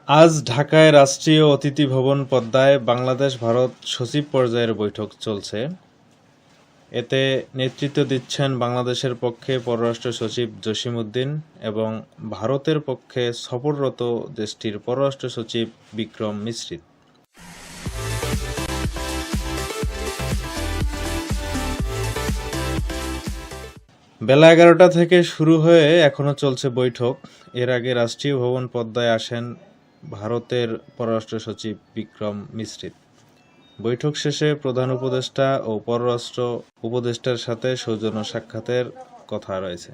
আজ ঢাকায় রাষ্ট্রীয় অতিথি ভবন পদ্মায় বাংলাদেশ-ভারত সচিব পর্যায়ের বৈঠক চলছে। এতে নেতৃত্ব দিচ্ছেন বাংলাদেশের পক্ষে পররাষ্ট্র সচিব জসিম উদ্দিন এবং ভারতের পক্ষে সফররত দেশটির পররাষ্ট্র সচিব বিক্রম মিশ্রিত। বেলা ১১টা থেকে শুরু হয়ে এখনো চলছে বৈঠক। এর আগে রাষ্ট্রীয় ভবন পদ্মায় আসেন ভারতের পররাষ্ট্র সচিব বিক্রম মিশ্রিত। বৈঠক শেষে প্রধান উপদেষ্টা ও পররাষ্ট্র উপদেষ্টার সাথে সৌজন্য সাক্ষাতের কথা রয়েছে।